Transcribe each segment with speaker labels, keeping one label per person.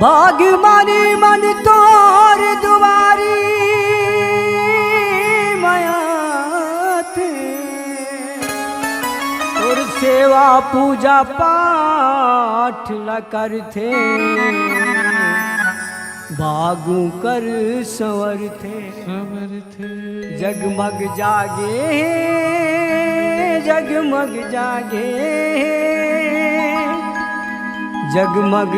Speaker 1: भाग मारी मन तोर दुआरी माया थे और सेवा पूजा पाठ ला कर थे बागू कर संवर थे जगमग जागे जगमग जागे जगमग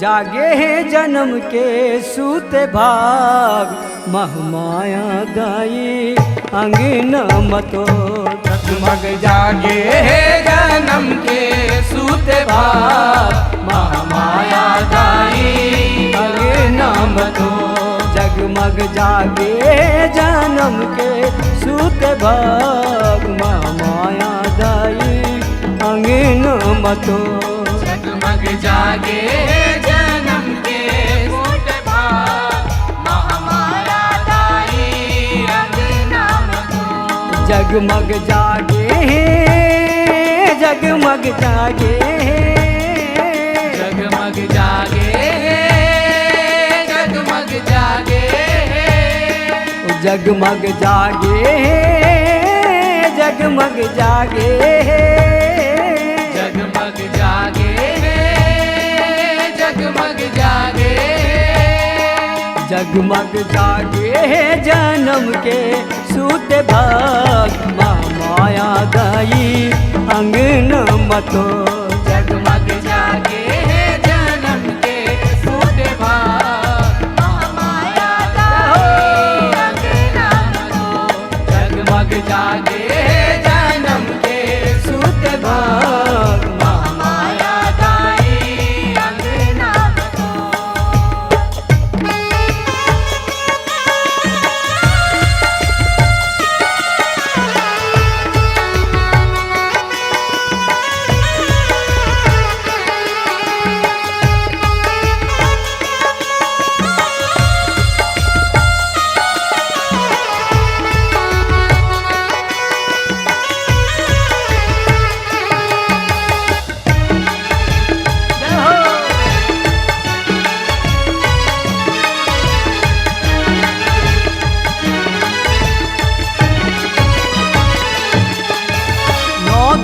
Speaker 1: जागे जन्म के सूते भाग महमाया गाई अंगना मतो
Speaker 2: जगमग जागे जन्म के सूते भाग महामाया गाई
Speaker 1: अंगना मतो जगमग जागे जन्म के सूते भाग महमाया गाई अंगना मतो
Speaker 2: जगमग जागे जन्म के सूते भाग महामाया गाई अंगना मतो
Speaker 1: जगमग जागे जगमग जागे
Speaker 2: जगमग जागे जगमग जागे
Speaker 1: जगमग जागे जगमग जागे
Speaker 2: जगमग जागे जगमग जागे
Speaker 1: जगमग जागे जन्म के सूत भाग माया गाई अंगना मतो
Speaker 2: जगमग जागे जन्म के सूते भाग महामाया गाई अंगना मतो जगमग जागे जन्म के
Speaker 1: सूत भाग
Speaker 2: महामाया गाई अंगना मतो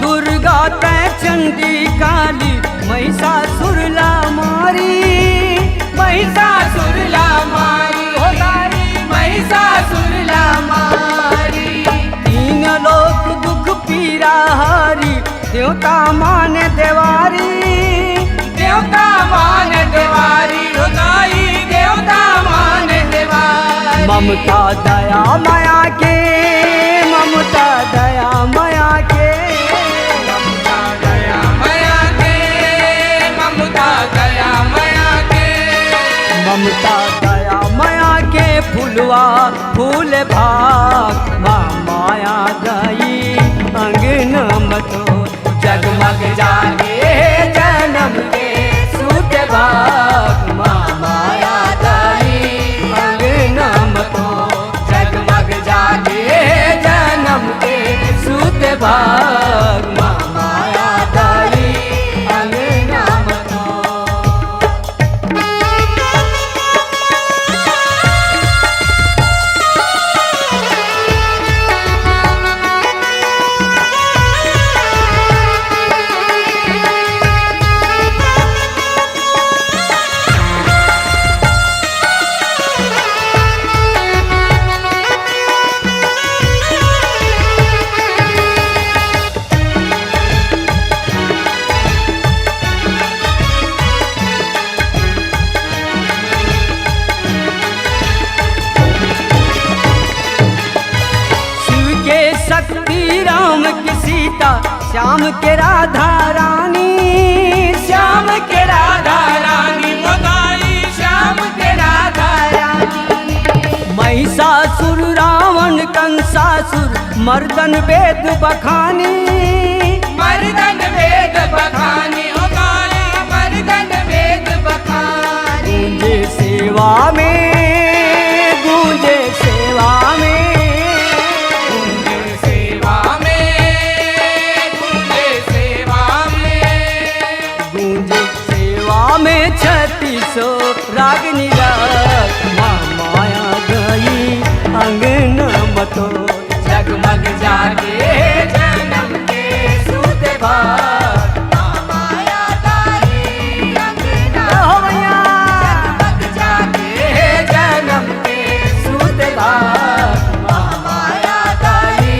Speaker 1: दुर्गा तै चंडी काली महिषासुर ला मारी
Speaker 2: महिषासुर ला मारी हो तारी महिषासुर ला मारी
Speaker 1: तीन लोक दुख पीरा हारी देवता मान देवारी
Speaker 2: देवता मान देवारी हो तारी देवता मान देवारी
Speaker 1: ममता दया माया के ममता दया माया के
Speaker 2: ममता दया माया के ममता दया माया के
Speaker 1: ममता दया माया के फूलवा फूल भाग माया गई अंगना मतो
Speaker 2: जगमग जागे जन्म के सूत भाग महामाया गाई
Speaker 1: अंगना मतो
Speaker 2: जगमग जागे जन्म के सूत भाग महामाया गाई अंगना मतो
Speaker 1: शक्ति राम की सीता श्याम के राधा रानी
Speaker 2: श्याम के राधा रानी मोदाई श्याम के राधा रानी
Speaker 1: महिषासुर रावण कंसासुर मर्दन वेद बखानी
Speaker 2: मर्दन वेद बखानी होताई मर्दन वेद बखानी
Speaker 1: गूंजे सेवा में गूंजे सेवा में
Speaker 2: गूंजे सेवा में गूंजे सेवा में
Speaker 1: गूंजे सेवा में सुहागनी रात माँ माया गई अंगना मतो।
Speaker 2: जगमग जागे जन्म के सूते भाग माँ माया दाई अंगना।
Speaker 1: हो भैया
Speaker 2: जगमग जागे जन्म के सूते भाग माँ माया दाई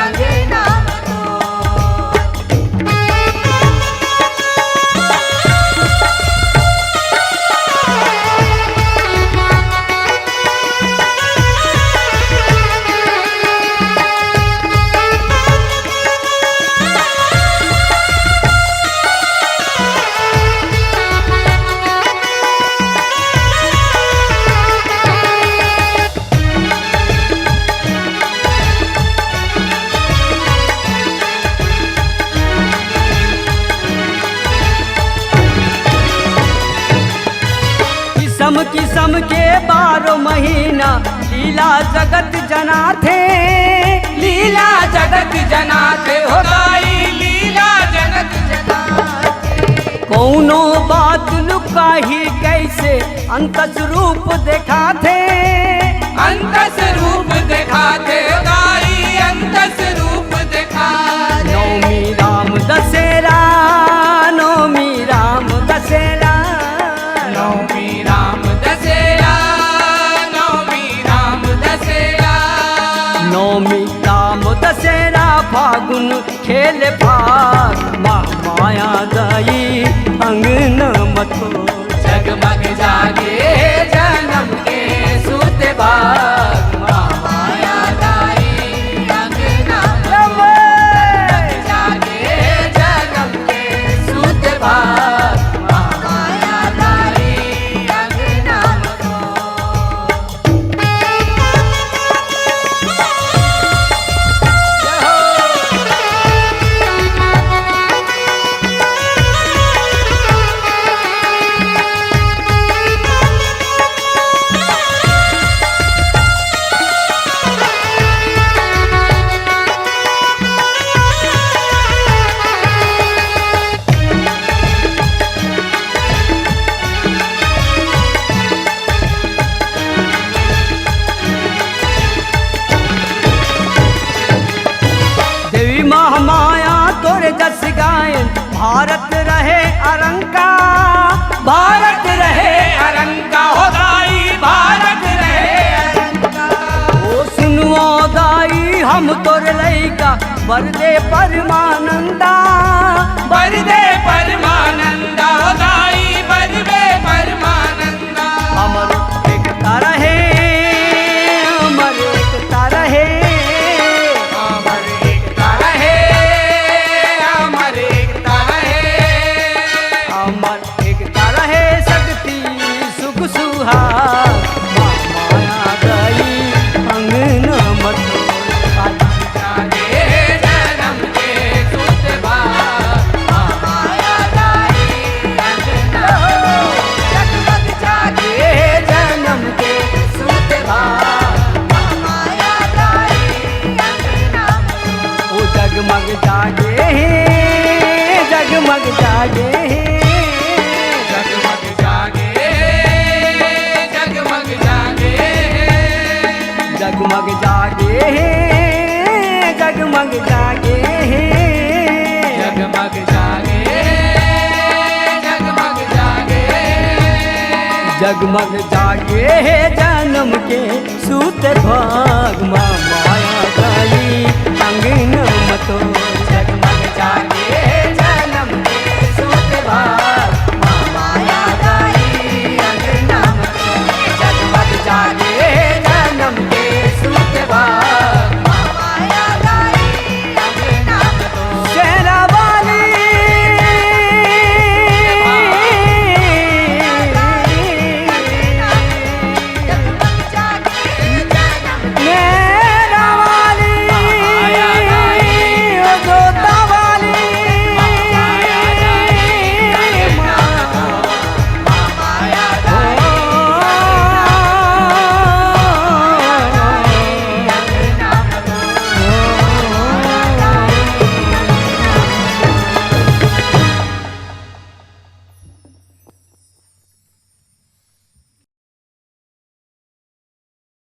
Speaker 2: अंगना तो।
Speaker 1: किस्म किस्म के 12 महीना लीला जगत जना थे।
Speaker 2: लीला जगत जनाते हो दाई लीला जगत जनाते।
Speaker 1: कौनो बात लुकाही कैसे अंतस रूप देखा थे।
Speaker 2: अंतस रूप दिखाते हो दाई अंतस रूप दिखाते।
Speaker 1: नवमी राम दशहरा नवमी राम दशहरा
Speaker 2: नवमी राम दशहरा नवमी राम दशहरा।
Speaker 1: नवमी राम दशहरा फागुन खेल फाग माँ माया गई अंगना मतो।
Speaker 2: जगमग जागे जन्म के सूते भाग माँ माया दाई अंगना। जगमग जागे जन्म के सूते भाग माँ माया दाई अंगना तो।
Speaker 1: देवी महामाया तोरे जस गायन भारत रहे अरंका।
Speaker 2: भारत रहे अरंका हो दाई भारत रहे अरंका।
Speaker 1: ओ सुनुओ दाई हम तोरे लैका बरदे परमानंदा।
Speaker 2: बरदे परमानंदा हो दाई बरदे परमानंदा।
Speaker 1: अमर एकता रहे अमर एकता रहे
Speaker 2: अमर एकता रहे अमर एकता रहे।
Speaker 1: अमर एकता रहे शक्ति सुख सुहाग माँ माया गई अंगना मतो।
Speaker 2: जागे जन्म के सूते भाग माँ माया दाई अंगना। जगमग जागे जन्म के सूते भाग माँ माया दाई अंगना।
Speaker 1: ओ जगमग जागे जगमग जागे
Speaker 2: जगमग जागे जगमग जागे।
Speaker 1: जगमग जागे जगमग जागे
Speaker 2: जगमग जागे जगमग जागे।
Speaker 1: जगमग जागे जन्म के सूत भाग माँ माया गई अंगना मतो।